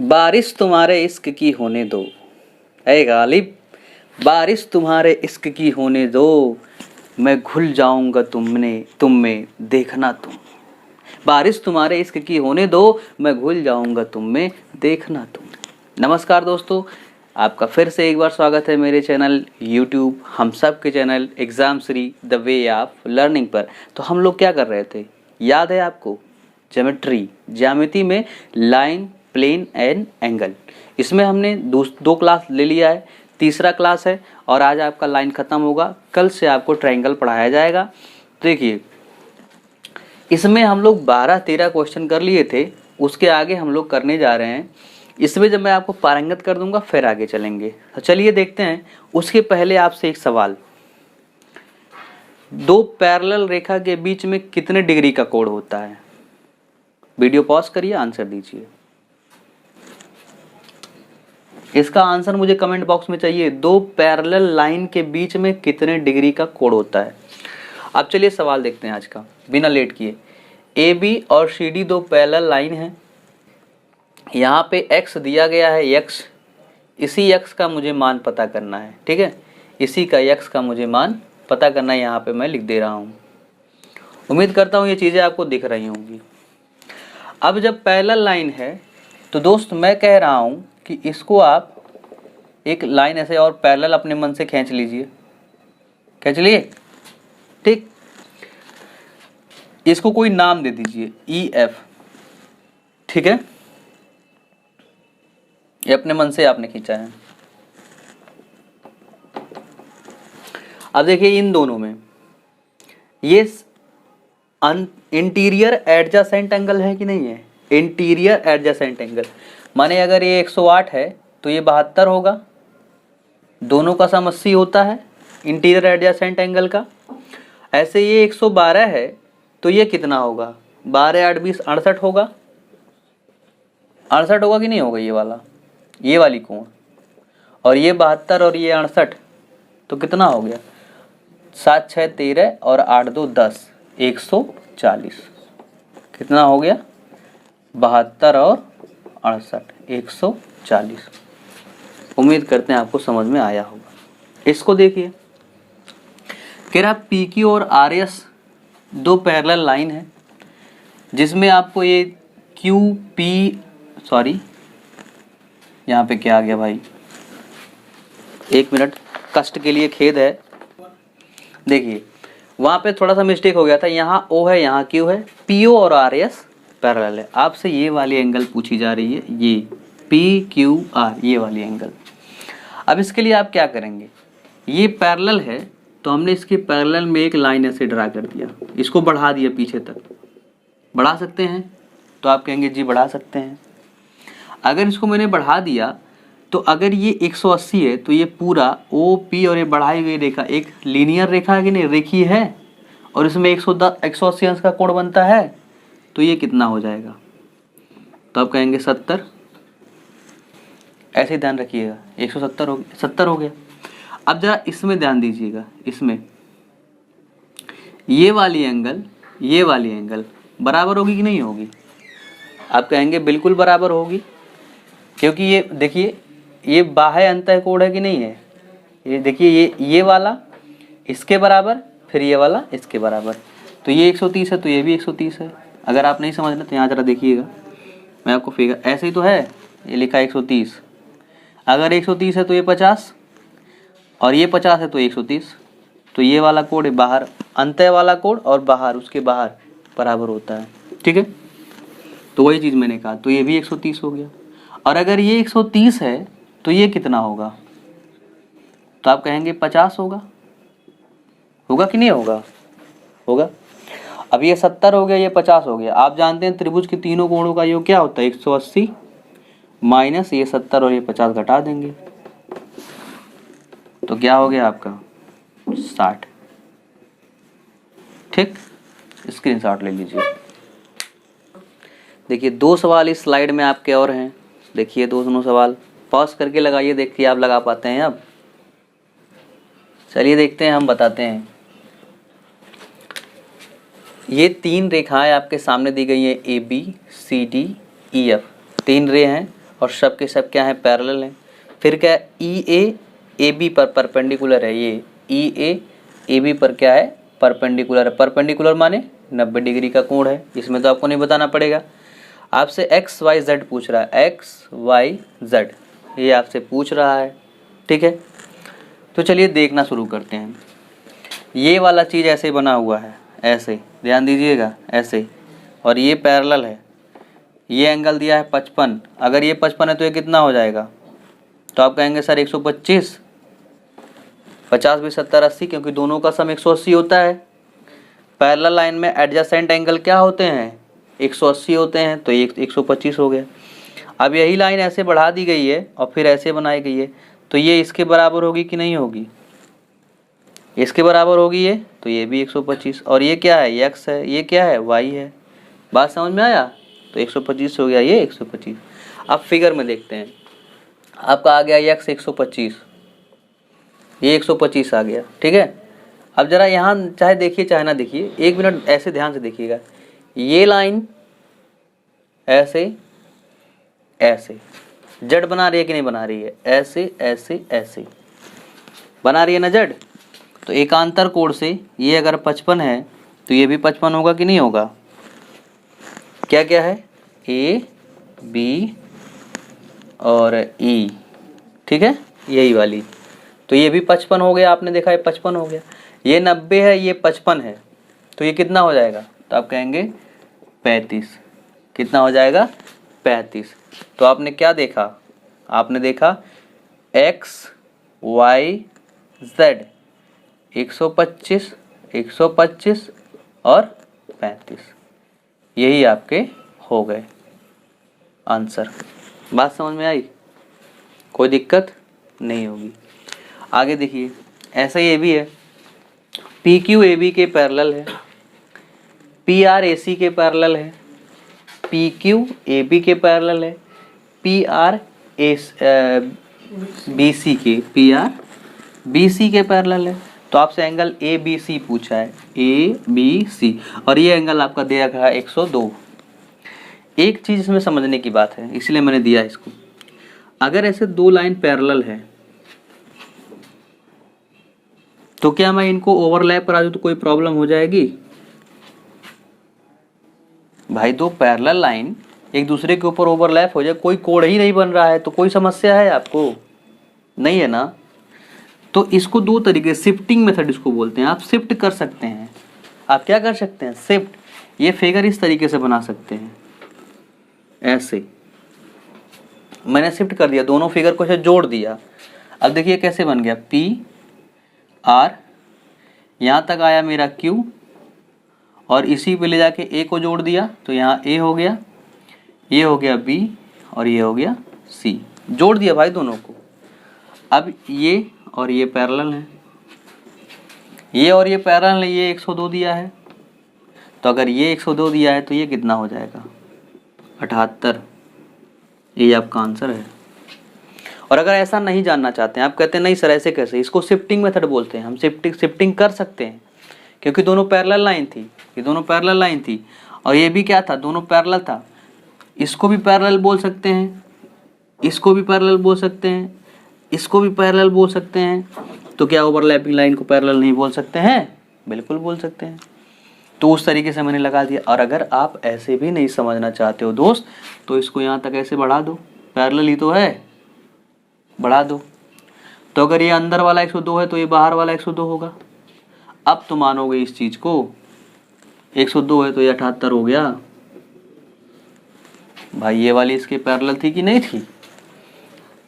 बारिश तुम्हारे इश्क की होने दो, ऐ गालिब बारिश तुम्हारे इश्क की होने दो, मैं घुल जाऊंगा तुम में देखना तुम। बारिश तुम्हारे इश्क की होने दो, मैं घुल जाऊंगा तुम में देखना तुम। नमस्कार दोस्तों, आपका फिर से एक बार स्वागत है मेरे चैनल यूट्यूब हम सब के channel exam Shri the way of learning पर। तो हम लोग क्या कर रहे थे, याद है आपको? ज्यामिति में लाइन, प्लेन एंड एंगल, इसमें हमने दो क्लास ले लिया है, तीसरा क्लास है और आज आपका लाइन खत्म होगा। कल से आपको ट्रायंगल पढ़ाया जाएगा। देखिए, इसमें हम लोग 12-13 क्वेश्चन कर लिए थे, उसके आगे हम लोग करने जा रहे हैं। इसमें जब मैं आपको पारंगत कर दूंगा फिर आगे चलेंगे। तो चलिए देखते हैं। उसके पहले आपसे एक सवाल, दो पैरेलल रेखा के बीच में कितने डिग्री का कोण होता है? वीडियो पॉज करिए, आंसर दीजिए। इसका आंसर मुझे कमेंट बॉक्स में चाहिए। दो पैरेलल लाइन के बीच में कितने डिग्री का कोण होता है? अब चलिए सवाल देखते हैं आज का, बिना लेट किए। ए बी और सी डी दो पैरेलल लाइन है। यहाँ पे x दिया गया है, x, इसी x का मुझे मान पता करना है। ठीक है, इसी का x का मुझे मान पता करना है। यहाँ पे मैं लिख दे रहा हूँ। उम्मीद करता हूँ ये चीज़ें आपको दिख रही होंगी। अब जब पैरेलल लाइन है तो दोस्त मैं कह रहा हूँ कि इसको आप एक लाइन ऐसे और पैरेलल अपने मन से खींच लीजिए। खींच लिए? ठीक, इसको कोई नाम दे दीजिए, ई एफ। ठीक है, ये अपने मन से आपने खींचा है। अब देखिए इन दोनों में ये इंटीरियर एडजेसेंट एंगल है कि नहीं है? इंटीरियर एडजेसेंट एंगल माने अगर ये 108 है तो ये 72 होगा। दोनों का सम 80 होता है इंटीरियर एडजेसेंट एंगल का। ऐसे ये 112 है तो ये कितना होगा? 12 8 20 68 होगा। 68 होगा कि नहीं होगा? ये वाली कोण। और ये 72 और ये 68 तो कितना हो गया? 7 6 13 और 8 2 10, 140। कितना हो गया? 72 और 68, 140। उम्मीद करते हैं आपको समझ में आया होगा। इसको देखिए, कह रहा पी क्यू और आर एस दो पैरेलल लाइन है जिसमें आपको ये क्यू पी, सॉरी यहाँ पे क्या आ गया भाई, एक मिनट, कष्ट के लिए खेद है। देखिए वहाँ पे थोड़ा सा मिस्टेक हो गया था। यहाँ ओ है, यहाँ क्यू है, पी ओ और आर एस पैरेलल है। आपसे ये वाली एंगल पूछी जा रही है, ये पी क्यू आर, ये वाली एंगल। अब इसके लिए आप क्या करेंगे, ये पैरेलल है तो हमने इसके पैरेलल में एक लाइन ऐसे ड्रा कर दिया, इसको बढ़ा दिया पीछे तक। बढ़ा सकते हैं? तो आप कहेंगे जी बढ़ा सकते हैं। अगर इसको मैंने बढ़ा दिया तो अगर ये 180 है तो ये पूरा ओ पी और ये बढ़ाई गई रेखा एक लीनियर रेखा है कि नहीं? रेखीय है। और इसमें 180 अंश का कोण बनता है तो ये कितना हो जाएगा? तो आप कहेंगे 70। ऐसे ध्यान रखिएगा, 170 हो गया, 70 हो गया। अब जरा इसमें ध्यान दीजिएगा, इसमें ये वाली एंगल बराबर होगी कि नहीं होगी? आप कहेंगे बिल्कुल बराबर होगी, क्योंकि ये देखिए ये बाह्य अंतः कोण है कि नहीं है? ये देखिए ये वाला इसके बराबर, फिर ये वाला इसके बराबर, तो ये 130 है तो ये भी 130 है। अगर आप नहीं समझ रहे तो यहाँ जरा देखिएगा, मैं आपको फिगर ऐसे ही तो है, ये लिखा है 130। अगर 130 है तो ये 50 और ये 50 है तो 130, तो ये वाला कोण बाहर, अंतः वाला कोण और बाहर, उसके बाहर बराबर होता है। ठीक है, तो वही चीज़ मैंने कहा, तो ये भी 130 हो गया। और अगर ये 130 है तो ये कितना होगा? तो आप कहेंगे 50 होगा। होगा कि नहीं होगा? होगा। अब ये 70 हो गया, ये 50 हो गया। आप जानते हैं त्रिभुज के तीनों कोणों का योग क्या होता है? 180 माइनस ये 70 और ये 50 घटा देंगे तो क्या हो गया आपका? 60। ठीक, स्क्रीनशॉट ले लीजिए। देखिए दो सवाल इस स्लाइड में आपके और हैं। देखिए दोनों सवाल पॉज करके लगाइए, देखिए आप लगा पाते हैं। अब चलिए देखते हैं, हम बताते हैं। ये तीन रेखाएं आपके सामने दी गई हैं, A B C D E F, तीन रे हैं और सब के सब क्या है, पैरेलल हैं। फिर क्या है, ई ए ए बी पर परपेंडिकुलर है, ये ई ए बी पर क्या है, परपेंडिकुलर है। परपेंडिकुलर माने 90 डिग्री का कोण है, इसमें तो आपको नहीं बताना पड़ेगा। आपसे एक्स वाई जेड पूछ रहा है, एक्स वाई जेड ये आपसे पूछ रहा है, ठीक है। तो चलिए देखना शुरू करते हैं। ये वाला चीज़ ऐसे बना हुआ है, ऐसे ध्यान दीजिएगा, ऐसे, और ये पैरेलल है। ये एंगल दिया है 55, अगर ये 55 है तो ये कितना हो जाएगा, तो आप कहेंगे सर 125, 50 20 70 80, क्योंकि दोनों का सम 180 होता है। पैरेलल लाइन में एडजेसेंट एंगल क्या होते हैं, 180 होते हैं, तो ये 125 हो गया। अब यही लाइन ऐसे बढ़ा दी गई है और फिर ऐसे बनाई गई है, तो ये इसके बराबर होगी कि नहीं होगी, इसके बराबर होगी ये, तो ये भी 125। और ये क्या है, ये एक्स है, ये क्या है, वाई है। बात समझ में आया, तो 125 हो गया, ये 125। अब फिगर में देखते हैं, आपका आ गया ये एक्स 125, ये 125 आ गया, ठीक है। अब जरा यहाँ चाहे देखिए चाहे ना देखिए, 1 मिनट ऐसे ध्यान से देखिएगा, ये लाइन ऐसे ऐसे जड़ बना रही है कि नहीं बना रही है, ऐसे ऐसे ऐसे बना रही है ना जड़। तो एकांतर कोण से ये अगर 55 है तो ये भी 55 होगा कि नहीं होगा। क्या क्या है, ए बी और ई, ठीक है, यही वाली, तो ये भी 55 हो गया, आपने देखा है 55 हो गया। ये 90 है, ये 55 है, तो ये कितना हो जाएगा, तो आप कहेंगे 35। कितना हो जाएगा, 35। तो आपने क्या देखा, आपने देखा एक्स वाई जेड 125 125 और 35, यही आपके हो गए आंसर। बात समझ में आई, कोई दिक्कत नहीं होगी। आगे देखिए, ऐसा ये भी है, पी क्यू ए बी के पैरेलल है, पी आर ए सी के पैरेलल है, पी क्यू ए बी के पैरेलल है, पी आर बी सी के पैरेलल है। तो आपसे एंगल ए बी सी पूछा है, ए बी सी, और ये एंगल आपका दिया गया है 102। एक चीज इसमें समझने की बात है, इसलिए मैंने दिया इसको। अगर ऐसे दो लाइन पैरेलल है तो क्या मैं इनको ओवरलैप करा दूं तो कोई प्रॉब्लम हो जाएगी भाई। दो पैरेलल लाइन एक दूसरे के ऊपर ओवरलैप हो जाए, कोई कोण ही नहीं बन रहा है, तो कोई समस्या है आपको, नहीं है ना। तो इसको दो तरीके, शिफ्टिंग मेथड इसको बोलते हैं, आप शिफ्ट कर सकते हैं। आप क्या कर सकते हैं, शिफ्ट। ये फिगर इस तरीके से बना सकते हैं, ऐसे मैंने शिफ्ट कर दिया, दोनों फिगर को ऐसे जोड़ दिया। अब देखिए कैसे बन गया, पी आर, यहाँ तक आया मेरा क्यू, और इसी पे ले जाके ए को जोड़ दिया, तो यहाँ ए हो गया, ये हो गया बी, और ये हो गया सी। जोड़ दिया भाई दोनों को। अब ये और ये पैरेलल है, ये और ये पैरेलल है, ये 102 दिया है, तो अगर ये 102 दिया है तो ये कितना हो जाएगा, 78। ये आपका आंसर है। और अगर ऐसा नहीं जानना चाहते हैं, आप कहते हैं नहीं सर ऐसे कैसे, इसको शिफ्टिंग मेथड बोलते हैं। हम शिफ्टिंग कर सकते हैं, क्योंकि दोनों पैरेलल लाइन थी, ये दोनों पैरेलल लाइन थी, और ये भी क्या था, दोनों पैरेलल था। इसको भी पैरेलल बोल सकते हैं, इसको भी पैरेलल बोल सकते हैं, इसको भी पैरेलल बोल सकते हैं। तो क्या ओवरलैपिंग लाइन को पैरेलल नहीं बोल सकते हैं, बिल्कुल बोल सकते हैं। तो उस तरीके से मैंने लगा दिया। और अगर आप ऐसे भी नहीं समझना चाहते हो दोस्त, तो इसको यहाँ तक ऐसे बढ़ा दो, पैरेलल ही तो है, बढ़ा दो। तो अगर ये अंदर वाला 102 है तो ये बाहर वाला 102 होगा। अब तो मानोगे इस चीज को, 102 है तो ये 78 हो गया भाई। ये वाली इसके पैरेलल थी कि नहीं थी,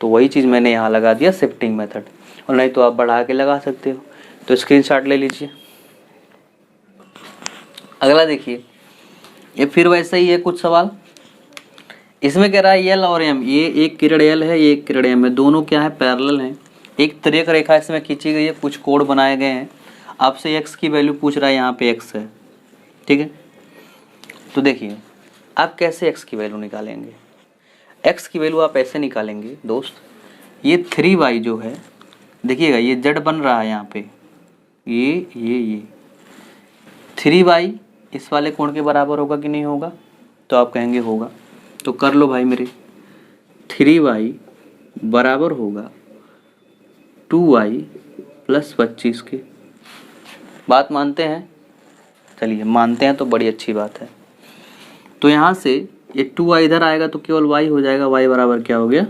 तो वही चीज मैंने यहाँ लगा दिया, शिफ्टिंग मेथड। और नहीं तो आप बढ़ा के लगा सकते हो। तो स्क्रीनशॉट ले लीजिए। अगला देखिए, ये फिर वैसा ही है कुछ सवाल। इसमें कह रहा है एल और एम, ये एक किरण एल है, ये एक किरण एम है, दोनों क्या है, पैरेलल हैं। एक तिर्यक रेखा इसमें खींची गई है, कुछ कोण बनाए गए हैं। आपसे एक्स की वैल्यू पूछ रहा है, यहाँ पे एक्स है, ठीक है। तो देखिए आप कैसे एक्स की वैल्यू निकालेंगे। एक्स की वैल्यू आप ऐसे निकालेंगे दोस्त, ये 3y जो है, देखिएगा ये जेड बन रहा है यहाँ पे, ये 3y इस वाले कोण के बराबर होगा कि नहीं होगा, तो आप कहेंगे होगा। तो कर लो भाई मेरे, 3y बराबर होगा 2y प्लस 25 के। बात मानते हैं? चलिए मानते हैं तो बड़ी अच्छी बात है। तो यहाँ से ये 2y इधर आएगा तो केवल y हो जाएगा। y बराबर क्या हो गया?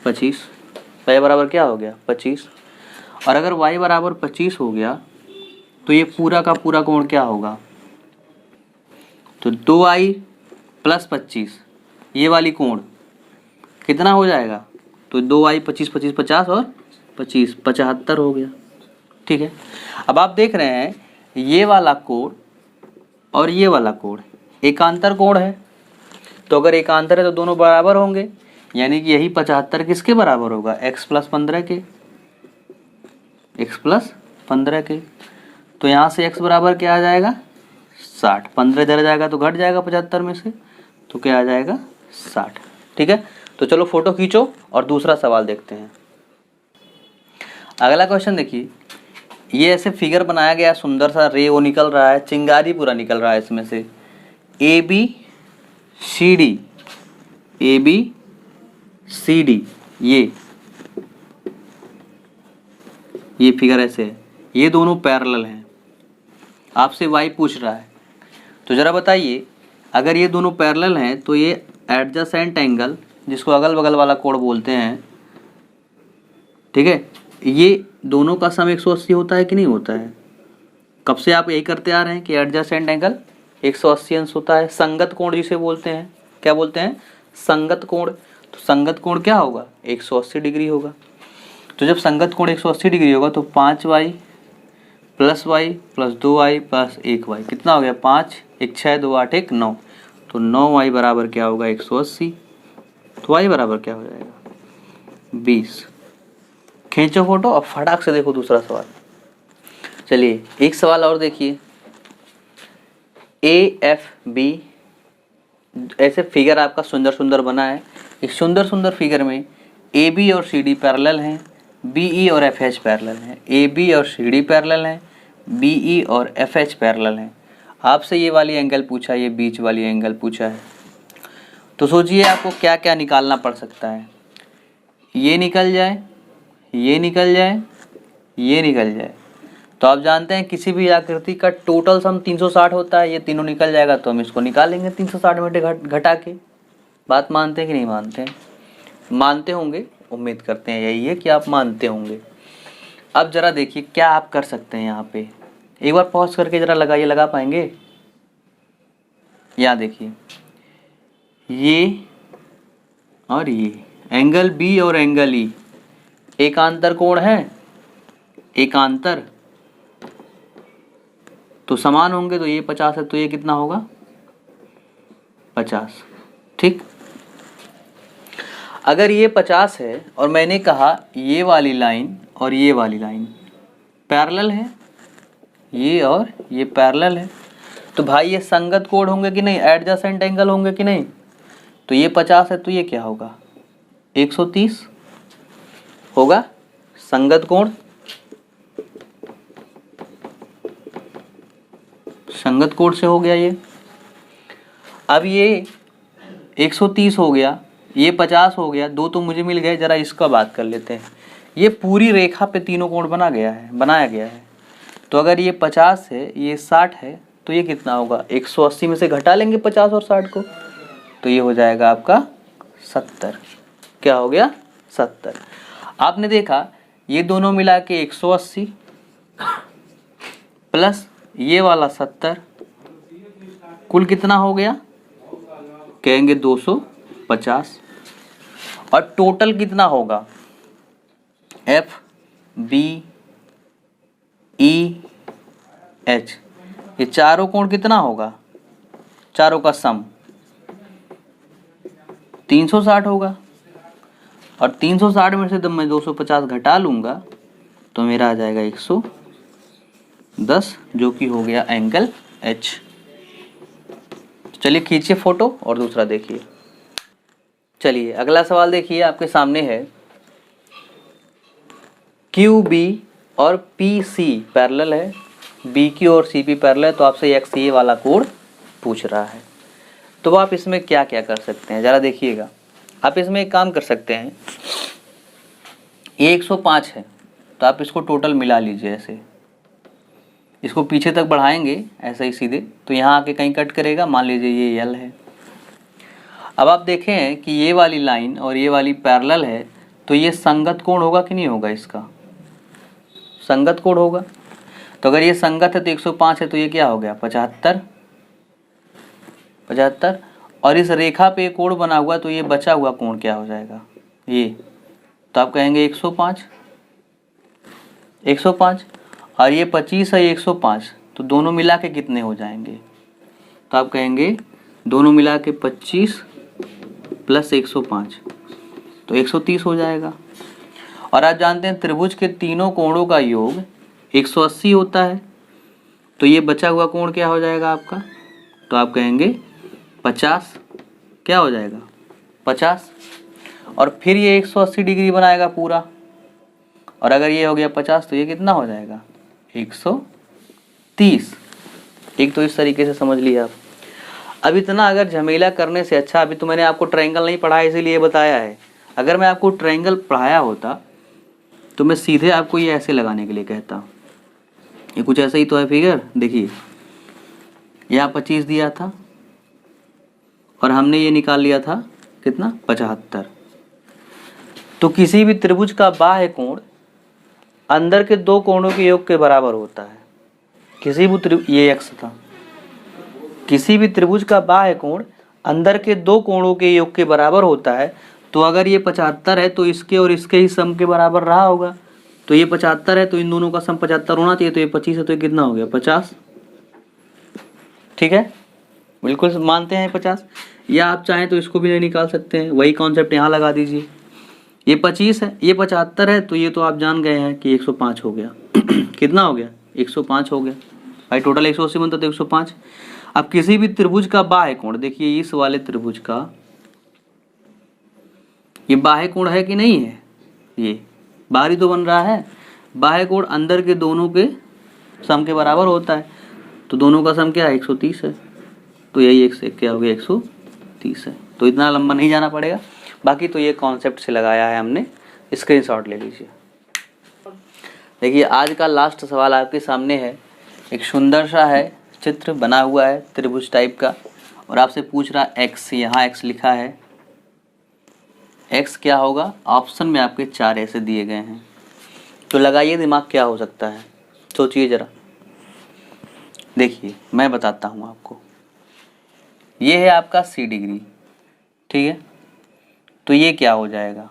25। y बराबर क्या हो गया? 25। और अगर y बराबर 25 हो गया तो ये पूरा का पूरा कोण क्या होगा? तो 2y प्लस 25 ये वाली कोण कितना हो जाएगा? तो 2y 25 25 50 और 25 75 हो गया। ठीक है। अब आप देख रहे हैं ये वाला कोण और ये वाला कोण एकांतर कोण है। तो अगर एकांतर है तो दोनों बराबर होंगे, यानी कि यही 75 किसके बराबर होगा? x प्लस 15 के। x प्लस 15 के। तो यहाँ से x बराबर क्या आ जाएगा? 60। 15 इधर जाएगा तो घट जाएगा 75 में से, तो क्या आ जाएगा? 60। ठीक है। तो चलो फोटो खींचो और दूसरा सवाल देखते हैं। अगला क्वेश्चन देखिए, ये ऐसे फिगर बनाया गया, सुंदर सा रे वो निकल रहा है, चिंगारी पूरा निकल रहा है इसमें से। ए बी सी डी ये फिगर ऐसे है, ये दोनों पैरेलल हैं। आपसे y पूछ रहा है, तो जरा बताइए अगर ये दोनों पैरेलल हैं तो ये एडजेसेंट एंगल, जिसको अगल बगल वाला कोण बोलते हैं, ठीक है, ये दोनों का सम 180 होता है कि नहीं होता है? कब से आप यही करते आ रहे हैं कि एडजेसेंट एंगल 180 अंश होता है। संगत कोण जिसे बोलते हैं, क्या बोलते हैं? संगत कोण। तो संगत कोण क्या होगा? 180 डिग्री होगा। तो जब संगत कोण 180 डिग्री होगा तो 5y plus 2y plus 1y कितना हो गया? 5 1 6 2 8 1 9। तो 9y बराबर क्या होगा? 180। तो y बराबर क्या हो जाएगा? 20। खींचो फोटो और फटाक से देखो दूसरा सवाल। चलिए एक सवाल और देखिए। AFB ऐसे फिगर आपका सुंदर सुंदर बना है। इस सुंदर सुंदर फिगर में AB और CD पैरेलल हैं, BE और FH पैरेलल हैं। AB और CD पैरेलल हैं, BE और FH पैरेलल हैं। आपसे ये वाली एंगल पूछा, ये बीच वाली एंगल पूछा है। तो सोचिए आपको क्या क्या निकालना पड़ सकता है। ये निकल जाए, ये निकल जाए, ये निकल जाए। तो आप जानते हैं किसी भी आकृति का टोटल सम 360 होता है। ये तीनों निकल जाएगा तो हम इसको निकालेंगे 360 में घटा के। बात मानते हैं कि नहीं मानते हैं? मानते होंगे, उम्मीद करते हैं यही है कि आप मानते होंगे। अब जरा देखिए क्या आप कर सकते हैं यहाँ पे। एक बार पॉज करके जरा लगाइए, लगा पाएंगे? यहाँ देखिए, ये और ये एंगल बी और एंगल ई एकांतर कोण है, एकांतर तो समान होंगे। तो ये 50 है तो ये कितना होगा? 50। ठीक। अगर ये 50 है और मैंने कहा ये वाली लाइन और ये वाली लाइन पैरेलल है, ये और ये पैरेलल है, तो भाई ये संगत कोण होंगे कि नहीं? एडजेसेंट एंगल होंगे कि नहीं? तो ये 50 है तो ये क्या होगा? 130 होगा संगत कोण। संगत कोण से हो गया ये। अब ये 130 हो गया, ये 50 हो गया, दो तो मुझे मिल गए। जरा इसका बात कर लेते हैं। ये पूरी रेखा पे तीनों कोण बनाया गया है। तो अगर ये 50 है, ये 60 है, तो ये कितना होगा? 180 में से घटा लेंगे 50 और 60 को, तो ये हो जाएगा आपका 70। क्या हो गया? 70। आपने देखा ये दोनों मिला के 180 प्लस ये वाला 70, कुल कितना हो गया? कहेंगे 250। और टोटल कितना होगा? F B E H ये चारों कोण कितना होगा? चारों का सम 360 होगा। और 360 में से जब मैं 250 घटा लूँगा तो मेरा आ जाएगा 110, जो कि हो गया एंगल H। चलिए खींचिए फोटो और दूसरा देखिए। चलिए अगला सवाल देखिए, आपके सामने है QB और PC पैरेलल है, BQ और CP पैरेलल है। तो आपसे XA वाला कोण पूछ रहा है। तो आप इसमें क्या क्या कर सकते हैं, ज़रा देखिएगा। आप इसमें एक काम कर सकते हैं, ये 105 है तो आप इसको टोटल मिला लीजिए ऐसे, इसको पीछे तक बढ़ाएंगे ऐसे ही सीधे, तो यहाँ आके कहीं कट करेगा, मान लीजिए ये यल है। अब आप देखें कि ये वाली लाइन और ये वाली पैरेलल है, तो ये संगत कोण होगा कि नहीं होगा, इसका संगत कोण होगा। तो अगर ये संगत है तो 105 है, तो ये क्या हो गया 75, 75। और इस रेखा पे कोण बना हुआ, तो ये बचा हुआ कोण क्या हो जाएगा ये, तो आप कहेंगे 105, 105। और ये 25 है, ये 105, तो दोनों मिला के कितने हो जाएंगे, तो आप कहेंगे दोनों मिला के 25 प्लस 105, तो 130 हो जाएगा। और आप जानते हैं त्रिभुज के तीनों कोणों का योग 180 होता है, तो ये बचा हुआ कोण क्या हो जाएगा आपका, तो आप कहेंगे 50, क्या हो जाएगा 50। और फिर ये 180 डिग्री बनाएगा पूरा, और अगर ये हो गया 50 तो ये कितना हो जाएगा 130। एक तो इस तरीके से समझ लिया आप। अब इतना अगर झमेला करने से अच्छा, अभी तो मैंने आपको ट्रायंगल नहीं पढ़ाया इसीलिए बताया है, अगर मैं आपको ट्रायंगल पढ़ाया होता तो मैं सीधे आपको ये ऐसे लगाने के लिए कहता। ये कुछ ऐसा ही तो है फिगर, देखिए यहाँ 25 दिया था और हमने ये निकाल लिया था कितना 75। तो किसी भी त्रिभुज का बाह्य कोण अंदर के दो कोणों के योग के बराबर होता है। किसी भी ये एक्स था, किसी भी त्रिभुज का बाह्य कोण अंदर के दो कोणों के योग के बराबर होता है। तो अगर ये 75 है तो इसके और इसके ही सम के बराबर रहा होगा, तो ये 75 है तो इन दोनों का सम 75 होना चाहिए, तो ये 25 है तो ये कितना हो गया 50। ठीक है, बिल्कुल मानते हैं 50, या आप चाहें तो इसको भी नहीं निकाल सकते हैं, वही कॉन्सेप्ट यहाँ लगा दीजिए। ये 25 है, ये 75 है, तो ये तो आप जान गए हैं कि 105 हो गया कितना हो गया 105 हो गया भाई, टोटल 180 बनता तो 105। अब किसी भी त्रिभुज का बाह्य कोण, देखिए इस वाले त्रिभुज का ये बाह्य कोण है कि नहीं है, ये बाहरी तो बन रहा है, बाह्य कोण अंदर के दोनों के सम के बराबर होता है, तो दोनों का सम क्या है 130 है, तो यही एक से क्या हो गया 130 है। तो इतना लंबा नहीं जाना पड़ेगा, बाकी तो ये कॉन्सेप्ट से लगाया है हमने, स्क्रीनशॉट ले लीजिए। देखिए आज का लास्ट सवाल आपके सामने है, एक सुंदर सा है चित्र बना हुआ है त्रिभुज टाइप का, और आपसे पूछ रहा एक्स, यहाँ एक्स लिखा है, एक्स क्या होगा, ऑप्शन में आपके 4 ऐसे दिए गए हैं, तो लगाइए दिमाग क्या हो सकता है, सोचिए जरा। देखिए मैं बताता हूँ आपको, ये है आपका सी डिग्री, ठीक है, तो ये क्या हो जाएगा,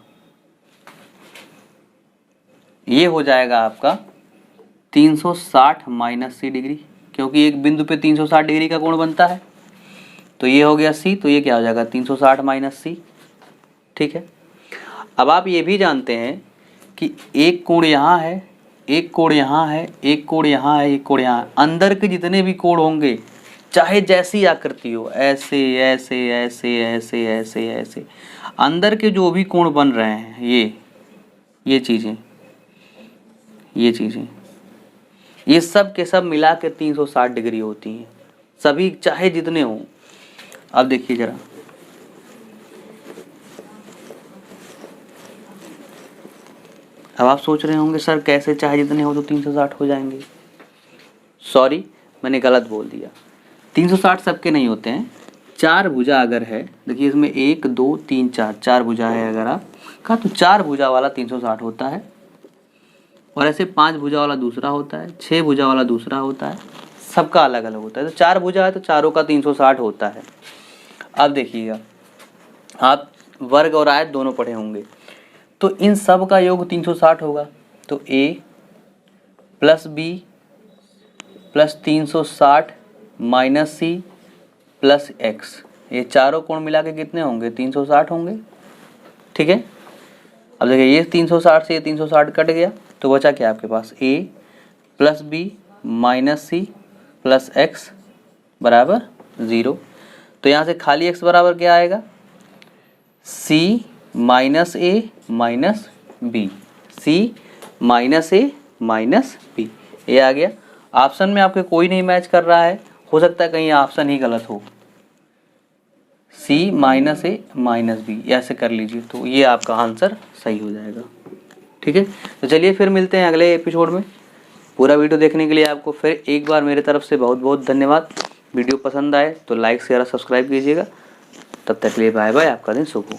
ये हो जाएगा आपका 360 माइनस सी डिग्री, क्योंकि एक बिंदु पे 360 डिग्री का कोण बनता है, तो ये हो गया सी, तो ये क्या हो जाएगा 360 माइनस सी। ठीक है, अब आप ये भी जानते हैं कि एक कोण यहाँ है, एक कोण यहाँ है, एक कोण यहाँ है, एक कोण यहाँ है, अंदर के जितने भी कोण होंगे चाहे जैसी आकृति हो, ऐसे ऐसे ऐसे ऐसे ऐसे ऐसे, अंदर के जो भी कोण बन रहे हैं ये चीज़ें, ये सब के सब मिला के 360 डिग्री होती हैं, सभी चाहे जितने हों। अब देखिए जरा, अब आप सोच रहे होंगे सर कैसे चाहे जितने हो तो 360 हो जाएंगे। सॉरी मैंने गलत बोल दिया, 360 सबके नहीं होते हैं। 4 भुजा अगर है, देखिए इसमें 1 2 3 4, 4 भुजा है अगर आप का, तो 4 भुजा वाला 360 होता है, और ऐसे 5 भुजा वाला दूसरा होता है, 6 भुजा वाला दूसरा होता है, सबका अलग अलग होता है। तो 4 भुजा है तो चारों का 360 होता है। अब देखिएगा, आप वर्ग और आयत दोनों पढ़े होंगे, तो इन सब का योग 360 होगा, तो a plus b plus 360 minus c plus x, ये चारों कोण मिला के कितने होंगे 360 होंगे। ठीक है, अब देखिए ये 360 से ये 360 कट गया, तो बचा क्या आपके पास a plus b minus c plus x बराबर 0। तो यहाँ से खाली x बराबर क्या आएगा, c minus a minus b, c minus a minus b, ये आ गया। ऑप्शन में आपके कोई नहीं मैच कर रहा है, हो सकता है कहीं ऑप्शन ही गलत हो। सी माइनस ए माइनस बी, ऐसे कर लीजिए तो ये आपका आंसर सही हो जाएगा। ठीक है, तो चलिए फिर मिलते हैं अगले एपिसोड में। पूरा वीडियो देखने के लिए आपको फिर एक बार मेरे तरफ से बहुत बहुत धन्यवाद। वीडियो पसंद आए तो लाइक शेयर और सब्सक्राइब कीजिएगा। तब तक के लिए बाय बाय, आपका दिन शुभ हो।